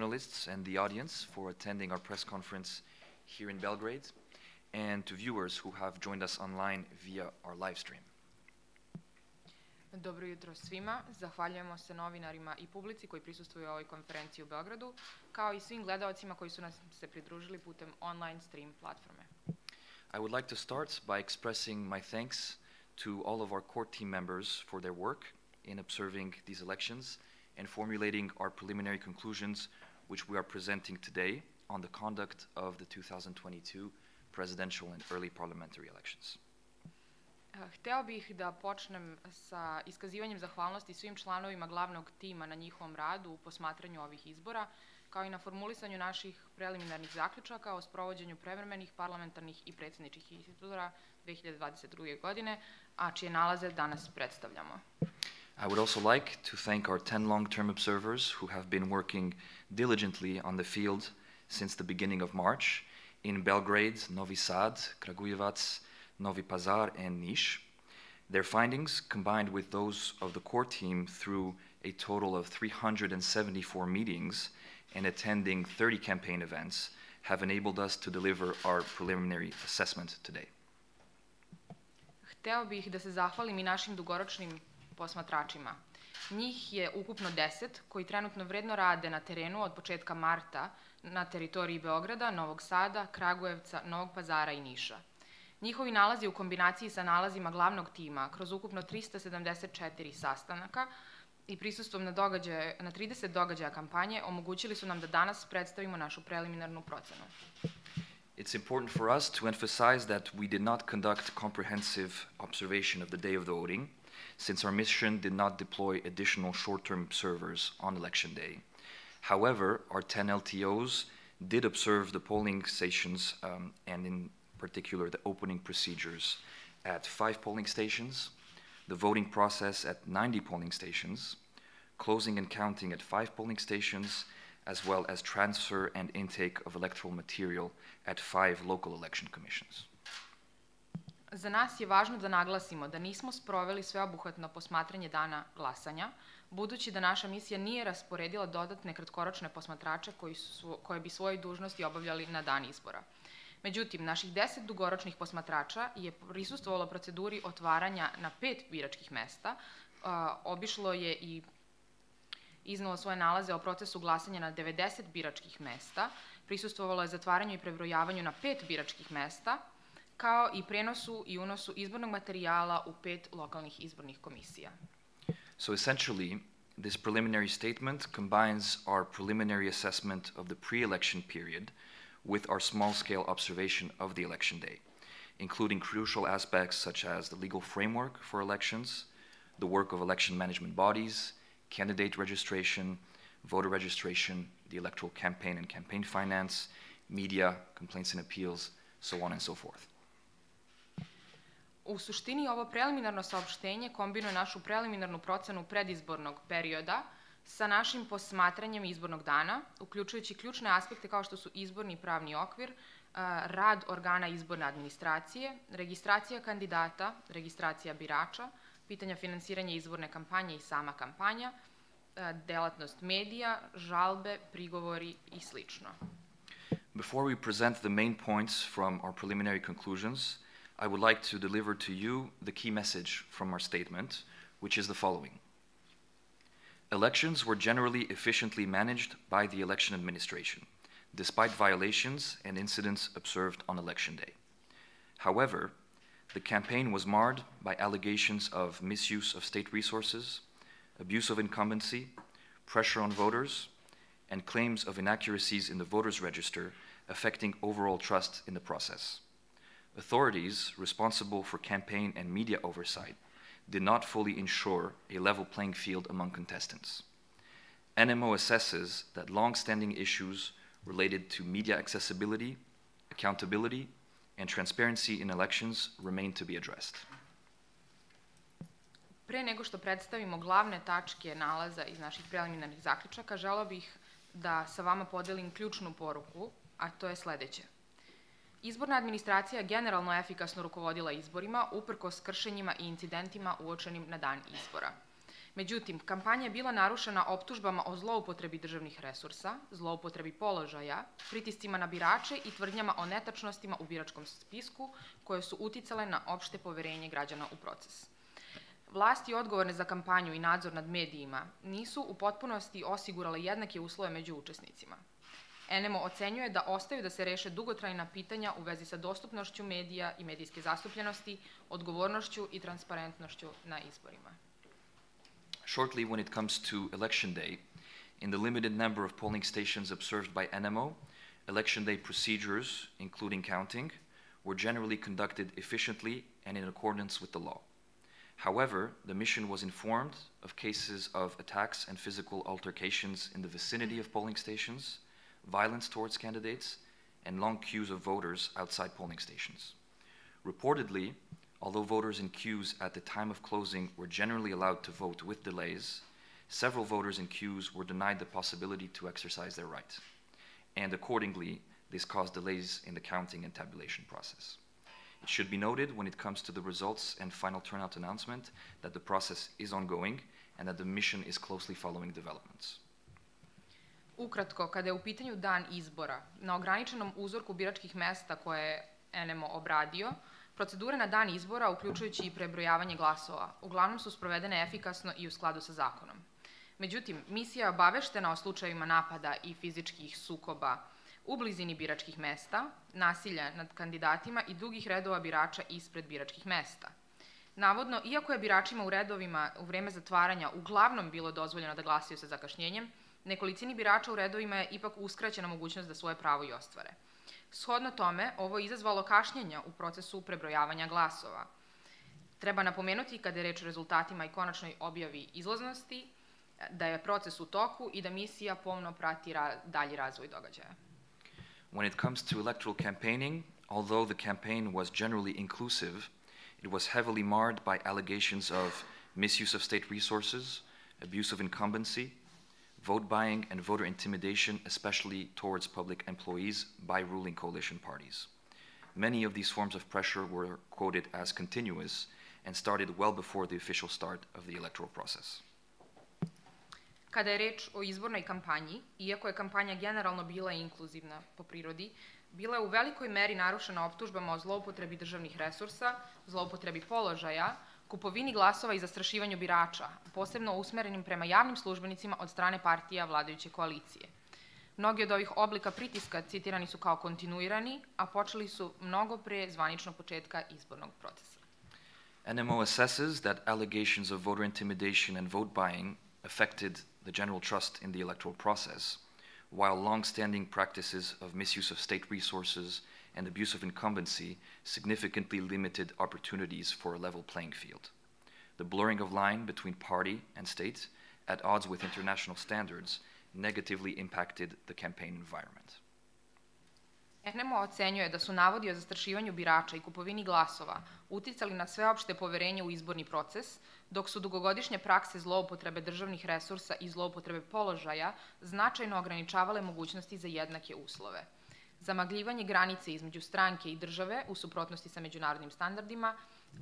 journalists and the audience for attending our press conference here in Belgrade, and to viewers who have joined us online via our live stream. Dobro jutro svima. Zahvaljujemo se novinarima i publici koji prisustvuju ovoj konferenciji u Beogradu, kao i svim gledalcima koji su nas se pridružili putem online stream platforme. I would like to start by expressing my thanks to all of our court team members for their work in observing these elections and formulating our preliminary conclusions, which we are presenting today on the conduct of the 2022 presidential and early parliamentary elections. Hteo bih da počnem sa iskazivanjem zahvalnosti svim članovima glavnog tima na njihovom radu u posmatranju ovih izbora, kao i na formulisanju naših preliminarnih zaključaka o sprovođenju prevremenih, parlamentarnih i predsjedničkih izbora 2022. godine, a čije nalaze danas predstavljamo. I would also like to thank our 10 long-term observers who have been working diligently on the field since the beginning of March in Belgrade, Novi Sad, Kragujevac, Novi Pazar, and Niš. Their findings, combined with those of the core team through a total of 374 meetings and attending 30 campaign events, have enabled us to deliver our preliminary assessment today. Hteo bih da se zahvalim i našim dugoročnim posmatračima. Njih je ukupno 10 koji trenutno vredno rade na terenu od početka marta na teritoriji Beograda, Novog Sada, Kragujevca, Novog Pazara i Niša. Njihovi nalazi u kombinaciji sa nalazima glavnog tima kroz ukupno 374 sastanaka i prisustvom na 30 događaja kampanje omogućili su nam da danas predstavimo našu preliminarnu procenu. It's important for us to emphasize that we did not conduct comprehensive observation of the day of the voting, since our mission did not deploy additional short-term observers on election day. However, our 10 LTOs did observe the polling stations and in particular the opening procedures at 5 polling stations, the voting process at 90 polling stations, closing and counting at 5 polling stations, as well as transfer and intake of electoral material at 5 local election commissions. Za nas je važno da naglasimo da nismo sproveli sveobuhvatno posmatranje dana glasanja, budući da naša misija nije rasporedila dodatne kratkoročne posmatrače koje bi svoje dužnosti obavljali na dan izbora. Međutim, naših 10 dugoročnih posmatrača je prisustvovalo proceduri otvaranja na 5 biračkih mesta, obišlo je i iznalo svoje nalaze o procesu glasanja na 90 biračkih mesta, prisustvovalo je zatvaranju i prebrojavanju na 5 biračkih mesta, kao i prenosu i unosu izbornog materijala u 5 lokalnih izbornih komisija. So essentially, this preliminary statement combines our preliminary assessment of the pre-election period with our small-scale observation of the election day, including crucial aspects such as the legal framework for elections, the work of election management bodies, candidate registration, voter registration, the electoral campaign and campaign finance, media, complaints and appeals, so on and so forth. U suštini, ovo preliminarno saopštenje kombinuje našu preliminarnu procenu predizbornog perioda sa našim posmatranjem izbornog dana, uključujući ključne aspekte kao što su izborni pravni okvir, rad organa izborne administracije, registracija kandidata, registracija birača, pitanja finansiranja izborne kampanje i sama kampanja, delatnost medija, žalbe, prigovori i slično. Before we present the main points from our preliminary conclusions, I would like to deliver to you the key message from our statement, which is the following. Elections were generally efficiently managed by the election administration, despite violations and incidents observed on election day. However, the campaign was marred by allegations of misuse of state resources, abuse of incumbency, pressure on voters, and claims of inaccuracies in the voters' register affecting overall trust in the process. Authorities responsible for campaign and media oversight did not fully ensure a level playing field among contestants. ENEMO assesses that long-standing issues related to media accessibility, accountability, and transparency in elections remain to be addressed. Pre nego što predstavimo glavne tačke nalaza iz naših preliminarnih zaključaka, želeo bih da sa vama podelim ključnu poruku, a to je sledeće. Izborna administracija je generalno efikasno rukovodila izborima, uprkos kršenjima i incidentima uočenim na dan izbora. Međutim, kampanja je bila narušena optužbama o zloupotrebi državnih resursa, zloupotrebi položaja, pritiscima na birače i tvrdnjama o netačnostima u biračkom spisku koje su uticale na opšte poverenje građana u proces. Vlasti odgovorne za kampanju i nadzor nad medijima nisu u potpunosti osigurale jednake uslove među učesnicima. ENEMO ocenjuje da ostaju da se reše dugotrajna pitanja u vezi sa dostupnošću medija i medijske zastupljenosti, odgovornošću i transparentnošću na izborima. Shortly, when it comes to election day, in the limited number of polling stations observed by ENEMO, election day procedures, including counting, were generally conducted efficiently and in accordance with the law. However, the mission was informed of cases of attacks and physical altercations in the vicinity of polling stations, violence towards candidates, and long queues of voters outside polling stations. Reportedly, although voters in queues at the time of closing were generally allowed to vote with delays, several voters in queues were denied the possibility to exercise their right, and accordingly, this caused delays in the counting and tabulation process. It should be noted when it comes to the results and final turnout announcement that the process is ongoing and that the mission is closely following developments. Ukratko, kada je u pitanju dan izbora, na ograničenom uzorku biračkih mesta koje je ENEMO obradio, procedure na dan izbora, uključujući i prebrojavanje glasova, uglavnom su sprovedene efikasno i u skladu sa zakonom. Međutim, misija je obaveštena o slučajevima napada i fizičkih sukoba u blizini biračkih mesta, nasilja nad kandidatima i dugih redova birača ispred biračkih mesta. Navodno, iako je biračima u redovima u vreme zatvaranja uglavnom bilo dozvoljeno da glasaju sa zakašnjenjem, nekolicini birača u redovima je ipak uskraćena mogućnost da svoje pravo i ostvare. Shodno tome, ovo je izazvalo kašnjenja u procesu prebrojavanja glasova. Treba napomenuti, kada je reč o rezultatima i konačnoj objavi izlaznosti, da je proces u toku i da misija pomno prati dalji razvoj događaja. When it comes to electoral campaigning, although the campaign was generally inclusive, it was heavily marred by allegations of misuse of state resources, abuse of incumbency, vote buying, and voter intimidation, especially towards public employees by ruling coalition parties. Many of these forms of pressure were quoted as continuous and started well before the official start of the electoral process. Kada je reč o izbornoj kampanji, iako je kampanja generalno bila inkluzivna po prirodi, bila je u velikoj meri narušena optužbama o zloupotrebi državnih resursa, zloupotrebi položaja, kupovini glasova i zastrašivanju birača, posebno usmerenim prema javnim službenicima od strane partija vladajuće koalicije. Mnogi od ovih oblika pritiska citirani su kao kontinuirani, a počeli su mnogo pre zvaničnog početka izbornog procesa. ENEMO assesses that allegations of voter intimidation and vote buying affected the general trust in the electoral process, while long-standing practices of misuse of state resources and abuse of incumbency significantly limited opportunities for a level playing field. The blurring of line between party and state, at odds with international standards, negatively impacted the campaign environment. ENEMO ocenjuje da su navodi o zastrašivanju birača i kupovini glasova uticali na sveopšte poverenje u izborni proces, dok su dugogodišnje prakse zloupotrebe državnih resursa i zloupotrebe položaja značajno ograničavale mogućnosti za jednake uslove. Zamagljivanje granice između stranke i države u suprotnosti sa međunarodnim standardima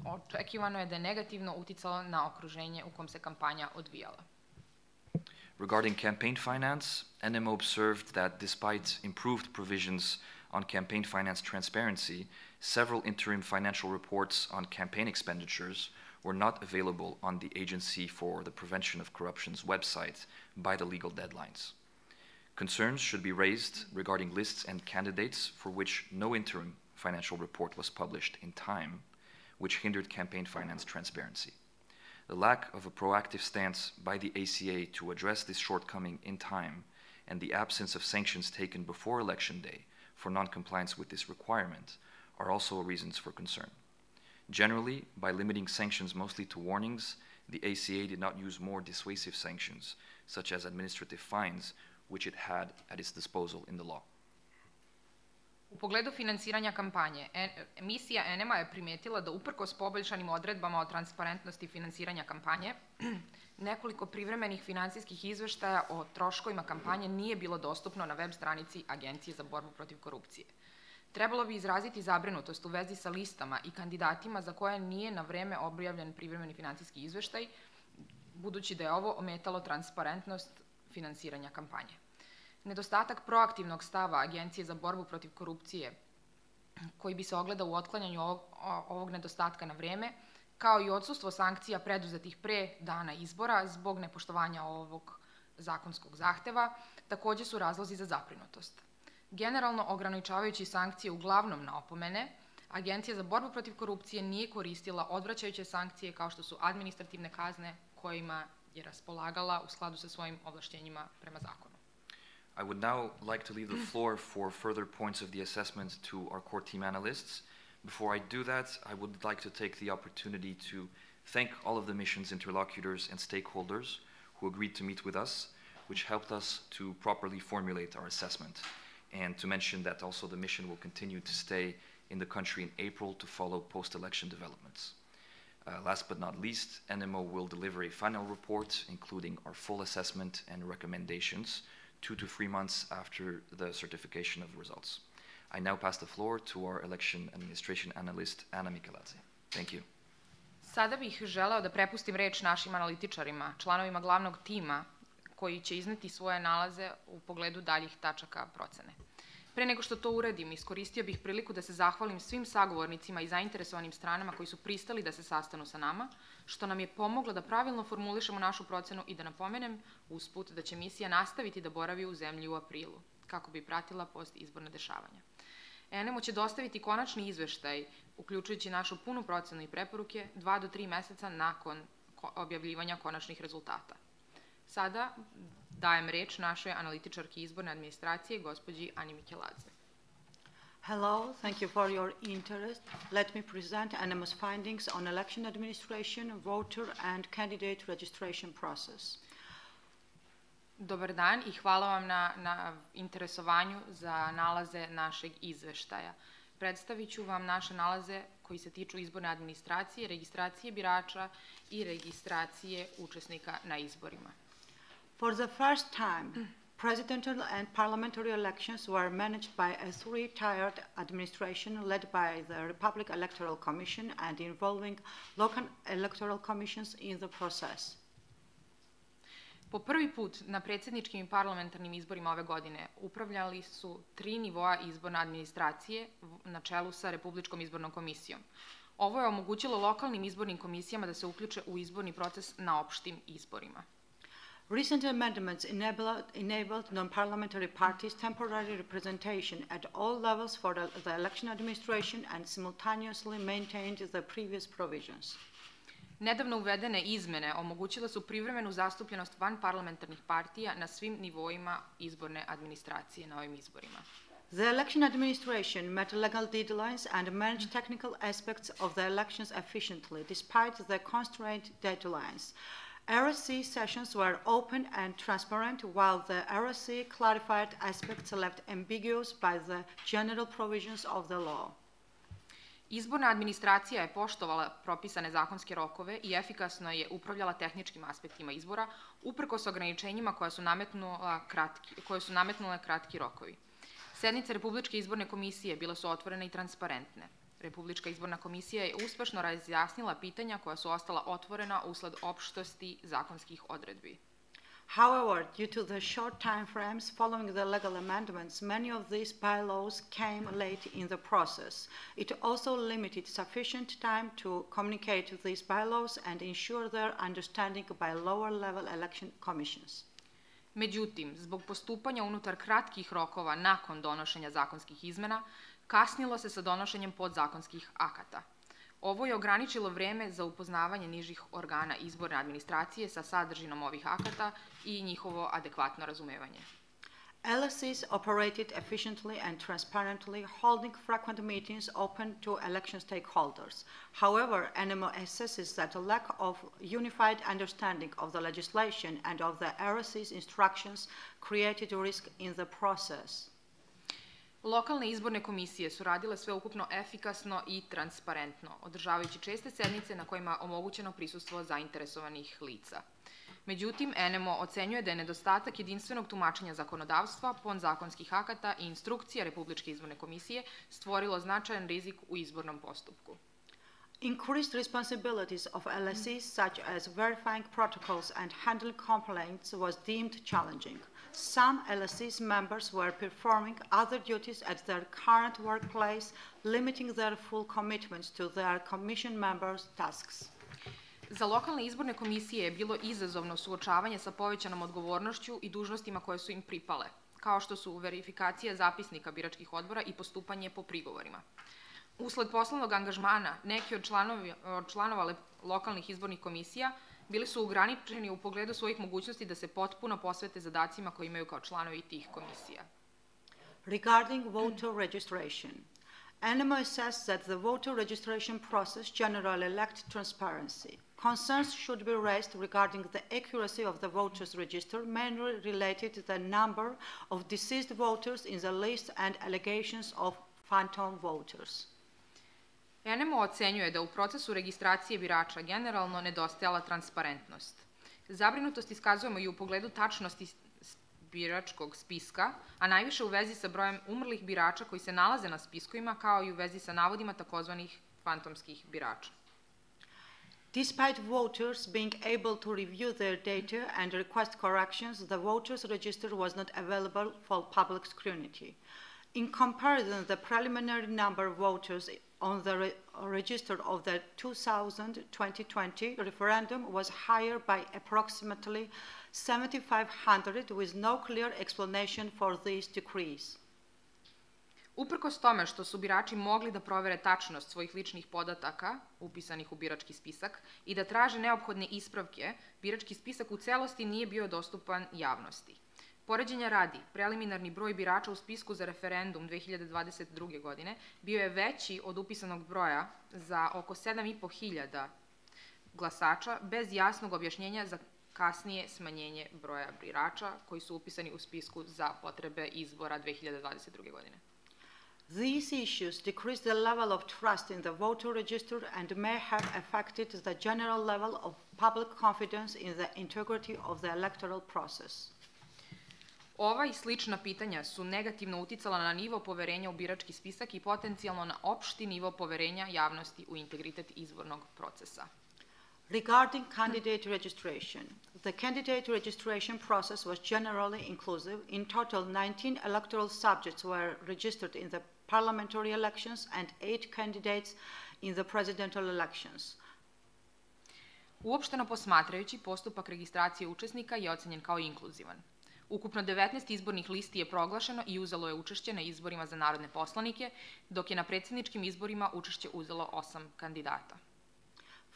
očekivano je da je negativno uticalo na okruženje u kom se kampanja odvijala. Regarding campaign finance, ENEMO observed that despite improved provisions on campaign finance transparency, several interim financial reports on campaign expenditures were not available on the Agency for the Prevention of Corruption's website by the legal deadlines. Concerns should be raised regarding lists and candidates for which no interim financial report was published in time, which hindered campaign finance transparency. The lack of a proactive stance by the ACA to address this shortcoming in time and the absence of sanctions taken before Election Day for non-compliance with this requirement are also reasons for concern. Generally, by limiting sanctions mostly to warnings, the ACA did not use more dissuasive sanctions, such as administrative fines, which it had at its disposal in the law. U pogledu finansiranja kampanje, misija ENEMA je primetila da uprkos poboljšanim odredbama o transparentnosti finansiranja kampanje, nekoliko privremenih finansijskih izveštaja o troškovima kampanje nije bilo dostupno na web stranici Agencije za borbu protiv korupcije. Trebalo bi izraziti zabrinutost u vezi sa listama i kandidatima za koje nije na vreme objavljen privremeni finansijski izveštaj, budući da je ovo ometalo transparentnost finansiranja kampanje. Nedostatak proaktivnog stava Agencije za borbu protiv korupcije, koji bi se ogledao u otklanjanju ovog nedostatka na vreme, kao i odsustvo sankcija preduzetih pre dana izbora zbog nepoštovanja ovog zakonskog zahteva, takođe su razlozi za zabrinutost. Generalno, ograničavajući sankcije uglavnom na opomene, Agencija za borbu protiv korupcije nije koristila odvraćajuće sankcije kao što su administrativne kazne kojima je raspolagala u skladu sa svojim ovlašćenjima prema zakonu. I would now like to leave the floor for further points of the assessment to our core team analysts. Before I do that, I would like to take the opportunity to thank all of the mission's interlocutors and stakeholders who agreed to meet with us, which helped us to properly formulate our assessment. And to mention that also the mission will continue to stay in the country in April to follow post-election developments. Last but not least, ENEMO will deliver a final report, including our full assessment and recommendations, 2 to 3 months after the certification of the results. I now pass the floor to our election administration analyst, Ana Mikeladze. Thank you. Sada bih želeo da prepustim reč našim analitičarima, članovima glavnog tima, koji će izneti svoje nalaze u pogledu daljih tačaka procene. Pre nego što to uradim, iskoristio bih priliku da se zahvalim svim sagovornicima i zainteresovanim stranama koji su pristali da se sastanu sa nama, što nam je pomoglo da pravilno formulišemo našu procenu i da napomenem usput da će misija nastaviti da boravi u zemlji u aprilu, kako bi pratila post-izborne dešavanja. ENEMO će dostaviti konačni izveštaj, uključujući našu punu procenu i preporuke, 2 do 3 meseca nakon objavljivanja konačnih rezultata. Sada dajem reč našoj analitičarki izborne administracije, gospođi Ani Mikeladze. Hello, thank you for your interest. Let me present ENEMO's findings on election administration, voter and candidate registration process. Dobar dan i hvala vam na interesovanju za nalaze našeg izveštaja. Predstavit ću vam naše nalaze koji se tiču izborne administracije, registracije birača i registracije učesnika na izborima. For the first time, presidential and parliamentary elections were managed by a 3-tiered administration led by the Republic Electoral Commission and involving local electoral commissions in the process. Po prvi put na predsjedničkim i parlamentarnim izborima ove godine upravljali su 3 nivoa izborne administracije na čelu sa Republičkom izbornom komisijom. Ovo je omogućilo lokalnim izbornim komisijama da se uključe u izborni proces na opštim izborima. Recent amendments enabled non-parliamentary parties temporary representation at all levels for the election administration and simultaneously maintained the previous provisions. Nedavno uvedene izmene omogućile su privremenu zastupljenost vanparlamentarnih partija na svim nivoima izborne administracije na ovim izborima. The election administration met legal deadlines and managed technical aspects of the elections efficiently, despite the constrained deadlines. RSC sessions were open and transparent, while the RSC clarified aspects left ambiguous by the general provisions of the law. Izborna administracija je poštovala propisane zakonske rokove i efikasno je upravljala tehničkim aspektima izbora, uprkos ograničenjima koje su nametnule kratki rokovi. Sednice Republičke izborne komisije bile su otvorene i transparentne. Republička izborna komisija je uspešno razjasnila pitanja koja su ostala otvorena usled opštosti zakonskih odredbi. However, due to the short time frames following the legal amendments, many of these bylaws came late in the process. It also limited sufficient time to communicate these bylaws and ensure their understanding by lower-level election commissions. Međutim, zbog postupanja unutar kratkih rokova nakon donošenja zakonskih izmena, kasnilo se sa donošenjem podzakonskih akata. Ovo je ograničilo vreme za upoznavanje nižih organa izborne administracije sa sadržinom ovih akata i njihovo adekvatno razumevanje. LSCs operated efficiently and transparently, holding frequent meetings open to election stakeholders. However, ENEMO assesses that a lack of unified understanding of the legislation and of the RSC's instructions created risk in the process. Lokalne izborne komisije su radile sveukupno efikasno i transparentno, održavajući česte sednice na kojima je omogućeno prisustvo zainteresovanih lica. Međutim, ENEMO ocenjuje da je nedostatak jedinstvenog tumačenja zakonodavstva, podzakonskih akata i instrukcija Republičke izborne komisije stvorilo značajan rizik u izbornom postupku. Increased responsibilities of LSEs, such as verifying protocols and handling complaints, was deemed challenging. Some LSEs members were performing other duties at their current workplace, limiting their full commitment to their commission members' tasks. Za lokalne izborne komisije je bilo izazovno suočavanje sa povećanom odgovornošću i dužnostima koje su im pripale, kao što su verifikacija zapisnika biračkih odbora i postupanje po prigovorima. Usled poslovnog angažmana, neki od članova lokalnih izbornih komisija bili su ograničeni u pogledu svojih mogućnosti da se potpuno posvete zadacima koje imaju kao članovi tih komisija. Regarding voter registration, ENEMO assessed that the voter registration process generally lacked transparency. Concerns should be raised regarding the accuracy of the voters' register, mainly related to the number of deceased voters in the list and allegations of phantom voters. ENEMO ocenjuje da u procesu registracije birača generalno nedostajala transparentnost. Zabrinutost iskazujemo i u pogledu tačnosti biračkog spiska, a najviše u vezi sa brojem umrlih birača koji se nalaze na spiskovima, kao i u vezi sa navodima takozvanih fantomskih birača. Despite voters being able to review their data and request corrections, the voters' register was not available for public scrutiny. In comparison, the preliminary number of voters on the register of the 2020 referendum was higher by approximately 7,500, with no clear explanation for this decrease. Uprkos tome što su birači mogli da provere tačnost svojih ličnih podataka upisanih u birački spisak i da traže neophodne ispravke, birački spisak u celosti nije bio dostupan javnosti. Poređenja radi, preliminarni broj birača u spisku za referendum 2022. godine bio je veći od upisanog broja za oko 7.500 glasača, bez jasnog objašnjenja za kasnije smanjenje broja birača koji su upisani u spisku za potrebe izbora 2022. godine. These issues decrease the level of trust in the voter register and may have affected the general level of public confidence in the integrity of the electoral process. Ova i slična pitanja su negativno uticala na nivo poverenja u birački spisak i potencijalno na opšti nivo poverenja javnosti u integritet izbornog procesa. Regarding candidate registration, the candidate registration process was generally inclusive. In total, 19 electoral subjects were registered in the parliamentary elections and 8 candidates in the presidential elections. Uopšteno posmatrajući, postupak registracije učesnika je ocenjen kao inkluzivan. Ukupno 19 izbornih listi je proglašeno i uzelo je učešće na izborima za narodne poslanike, dok je na predsjedničkim izborima učešće uzelo 8 kandidata.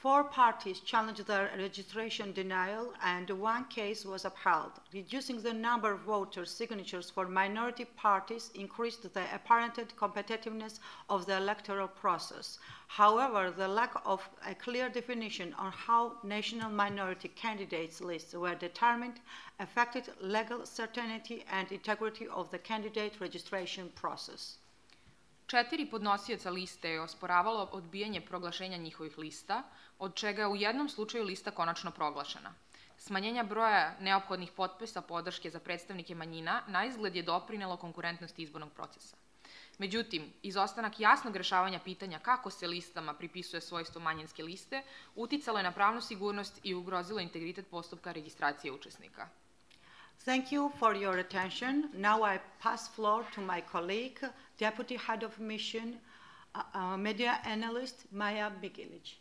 4 parties challenged their registration denial and 1 case was upheld. Reducing the number of voter signatures for minority parties increased the apparent competitiveness of the electoral process. However, the lack of a clear definition on how national minority candidates lists were determined affected legal certainty and integrity of the candidate registration process. 4 podnosioca liste je osporavalo odbijanje proglašenja njihovih lista, od čega je u jednom slučaju lista konačno proglašena. Smanjenja broja neophodnih potpisa podrške za predstavnike manjina na izgled je doprinelo konkurentnosti izbornog procesa. Međutim, izostanak jasnog rešavanja pitanja kako se listama pripisuje svojstvo manjinske liste uticalo je na pravnu sigurnost i ugrozilo integritet postupka registracije učesnika. Thank you for your attention. Now I pass floor to my colleague, Deputy Head of Mission, Media Analyst Maja Bigilić.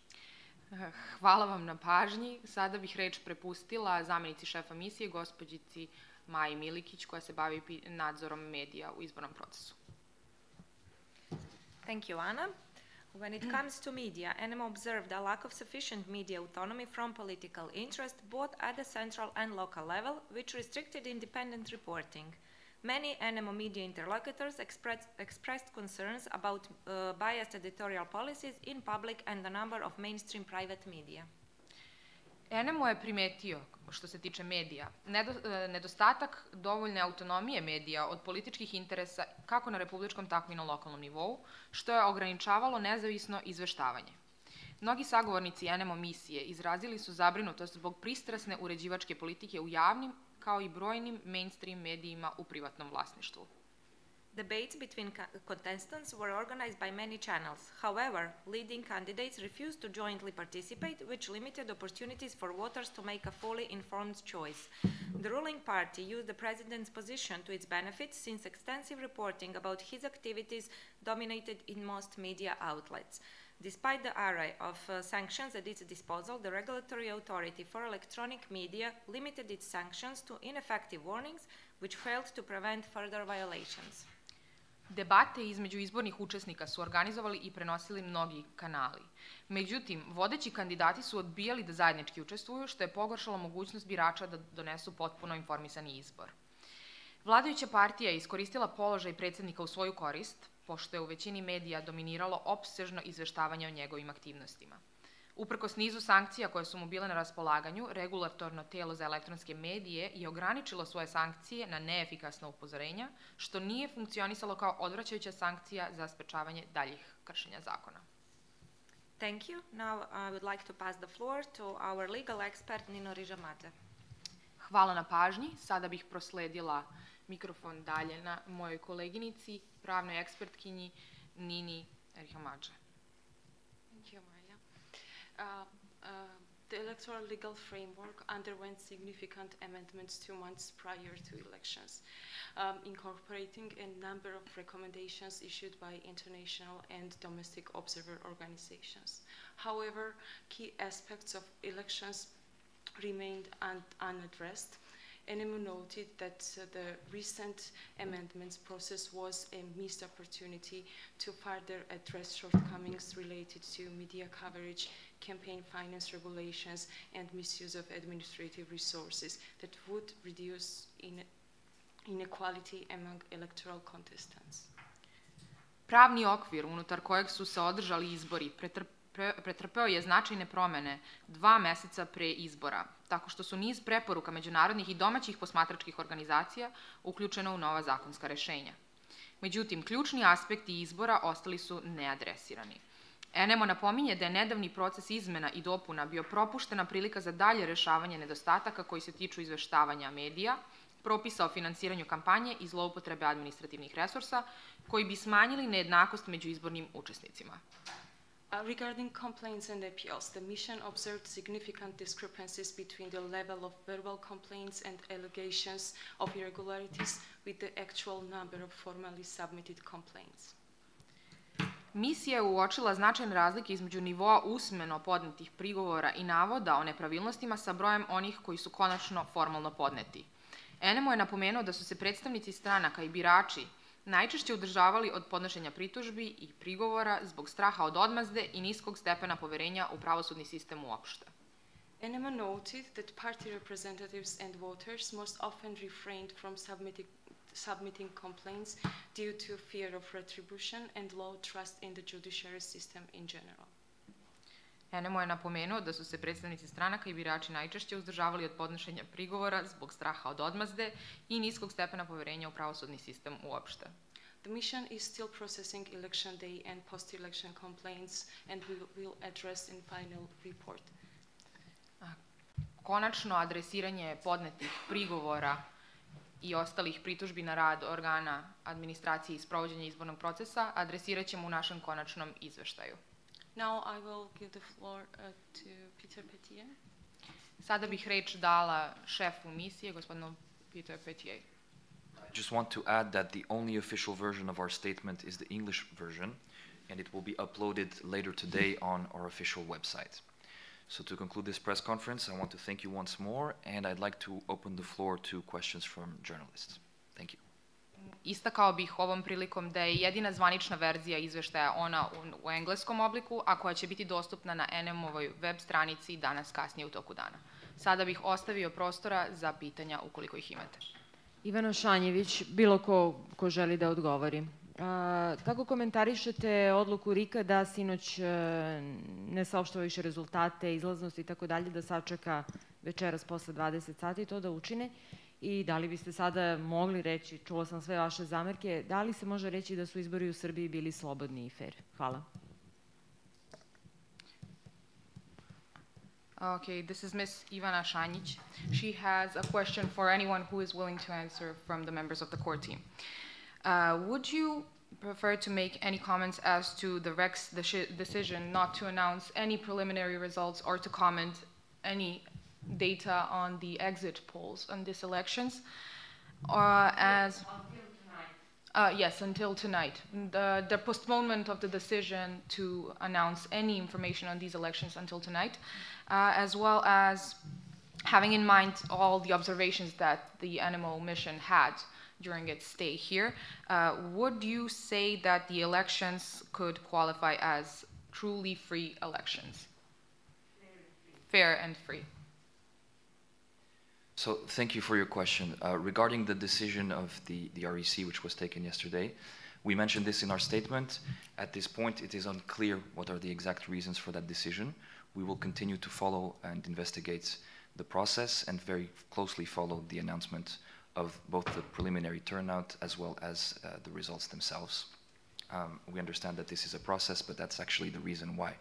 Hvala vam na pažnji. Sada bih reč prepustila zamenici šefa misije, gospođici Maji Milikić, koja se bavi nadzorom medija u izbornom procesu. Thank you, Ana. When it comes to media, ENEMO observed a lack of sufficient media autonomy from political interest, both at the central and local level, which restricted independent reporting. Many ENEMO media interlocutors expressed concerns about biased editorial policies in public and the number of mainstream private media. ENEMO je primetio, što se tiče medija, nedostatak dovoljne autonomije medija od političkih interesa kako na republičkom, tako i na lokalnom nivou, što je ograničavalo nezavisno izveštavanje. Mnogi sagovornici ENEMO misije izrazili su zabrinutost zbog pristrasne uređivačke politike u javnim, kao i brojnim mainstream medijima u privatnom vlasništvu. Debates between contestants were organized by many channels. However, leading candidates refused to jointly participate, which limited opportunities for voters to make a fully informed choice. The ruling party used the president's position to its benefit, since extensive reporting about his activities dominated in most media outlets. Despite the array of sanctions at its disposal, the regulatory authority for electronic media limited its sanctions to ineffective warnings, which failed to prevent further violations. Debate između izbornih učesnika su organizovali i prenosili mnogi kanali. Međutim, vodeći kandidati su odbijali da zajednički učestvuju, što je pogoršalo mogućnost birača da donesu potpuno informisani izbor. Vladajuća partija je iskoristila položaj predsjednika u svoju korist, pošto je u većini medija dominiralo opsežno izveštavanje o njegovim aktivnostima. Uprkos nizu sankcija koje su mu bile na raspolaganju, regulatorno telo za elektronske medije je ograničilo svoje sankcije na neefikasna upozorenja, što nije funkcionisalo kao odvraćajuća sankcija za sprečavanje daljih kršenja zakona. Thank you. Now I would like to pass the floor to our legal expert Nino Rižamate. Hvala na pažnji. Sada bih prosledila mikrofon dalje na mojoj koleginici, pravnoj ekspertkinji Nini Rižamate. Thank you, Maja. The electoral legal framework underwent significant amendments 2 months prior to elections, incorporating a number of recommendations issued by international and domestic observer organizations. However, key aspects of elections remained unaddressed. ENEMO noted that the recent amendments process was a missed opportunity to further address shortcomings related to media coverage, campaign finance regulations, and misuse of administrative resources that would reduce inequality among electoral contestants. Pravni okvir unutar kojeg su se održali izbori pretrpeo je značajne promene 2 meseca pre izbora, tako što su niz preporuka međunarodnih i domaćih posmatračkih organizacija uključeno u nova zakonska rešenja. Međutim, ključni aspekti izbora ostali su neadresirani. ENEMO napominje da je nedavni proces izmena i dopuna bio propuštena prilika za dalje rešavanje nedostataka koji se tiču izveštavanja medija, propisa o finansiranju kampanje i zloupotrebe administrativnih resursa, koji bi smanjili nejednakost među izbornim učesnicima. Regarding complaints and appeals, the mission observed significant discrepancies between the level of verbal complaints and allegations of irregularities with the actual number of formally submitted complaints. Misija je uočila značajne razlike između nivoa usmeno podnetih prigovora i navoda o nepravilnostima sa brojem onih koji su konačno formalno podneti. ENEMO je napomenuo da su se predstavnici stranaka i birači najčešće uzdržavali od podnošenja pritužbi i prigovora zbog straha od odmazde i niskog stepena poverenja u pravosudni sistem uopšte. ENEMO noted that party representatives and voters most often refrained from submitting complaints due to fear of retribution and low trust in the judiciary system in general. ENEMO je napomenuo da su se predstavnici stranaka i birači najčešće uzdržavali od podnošenja prigovora zbog straha od odmazde i niskog stepena poverenja u pravosudni sistem uopšte. The mission is still processing election day and post-election complaints and we will address in final report. Konačno adresiranje podnetih prigovora i ostalih pritužbi na rad organa administracije i sprovođenja izbornog procesa adresirat ćemo u našem konačnom izveštaju. Now I will give the floor to Peter Petier. Sada bih reč dala šefu misije, gospodinu Peter Petier. I just want to add that the only official version of our statement is the English version, and it will be uploaded later today on our official website. So to conclude this press conference, I want to thank you once more, and I'd like to open the floor to questions from journalists. Thank you. Istakao bih ovom prilikom da je jedina zvanična verzija izveštaja ona u engleskom obliku, a koja će biti dostupna na ENEMO-voj web stranici danas kasnije u toku dana. Sada bih ostavio prostora za pitanja ukoliko ih imate. Ivana Šanjević, bilo ko želi da odgovori. Kako komentarišete odluku RIK-a da sinoć ne saopštava više rezultate, izlaznosti i tako dalje, da sačeka večeras posle 20 sati to da učine? I da li biste sada mogli reći, čula sam sve vaše zamerke, da li se može reći da su izbori u Srbiji bili slobodni i fair? Hvala. Okay, this is Ms. Ivana Šanjić. She has a question for anyone who is willing to answer from the members of the court team. Would you prefer to make any comments as to the REC's decision not to announce any preliminary results or to comment any data on the exit polls on these elections? Yes, until tonight. The postponement of the decision to announce any information on these elections until tonight, as well as having in mind all the observations that the ENEMO mission had during its stay here, would you say that the elections could qualify as truly free elections? Fair and free. So thank you for your question. Regarding the decision of the REC, which was taken yesterday, we mentioned this in our statement. At this point, it is unclear what are the exact reasons for that decision. We will continue to follow and investigate the process and very closely follow the announcement of both the preliminary turnout as well as the results themselves. We understand that this is a process, but that's actually the reason why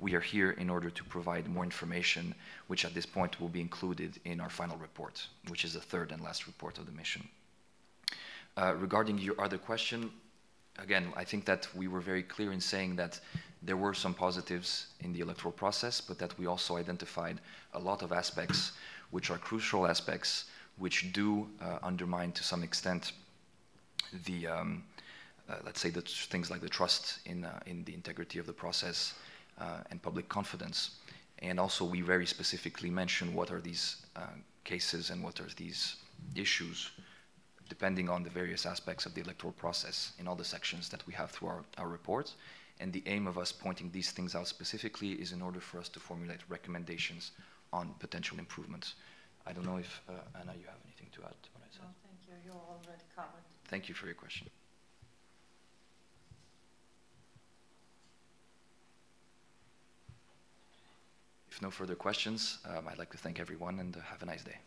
we are here, in order to provide more information, which at this point will be included in our final report, which is the third and last report of the mission. Regarding your other question, again, I think that we were very clear in saying that there were some positives in the electoral process, but that we also identified a lot of aspects which are crucial aspects, which do undermine to some extent the, let's say, the things like the trust in the integrity of the process and public confidence. And also we very specifically mention what are these cases and what are these issues, depending on the various aspects of the electoral process in all the sections that we have through our report. And the aim of us pointing these things out specifically is in order for us to formulate recommendations on potential improvements. I don't know if, Anna, you have anything to add to what I said? No, thank you. You're already covered. Thank you for your question. If no further questions, I'd like to thank everyone and have a nice day.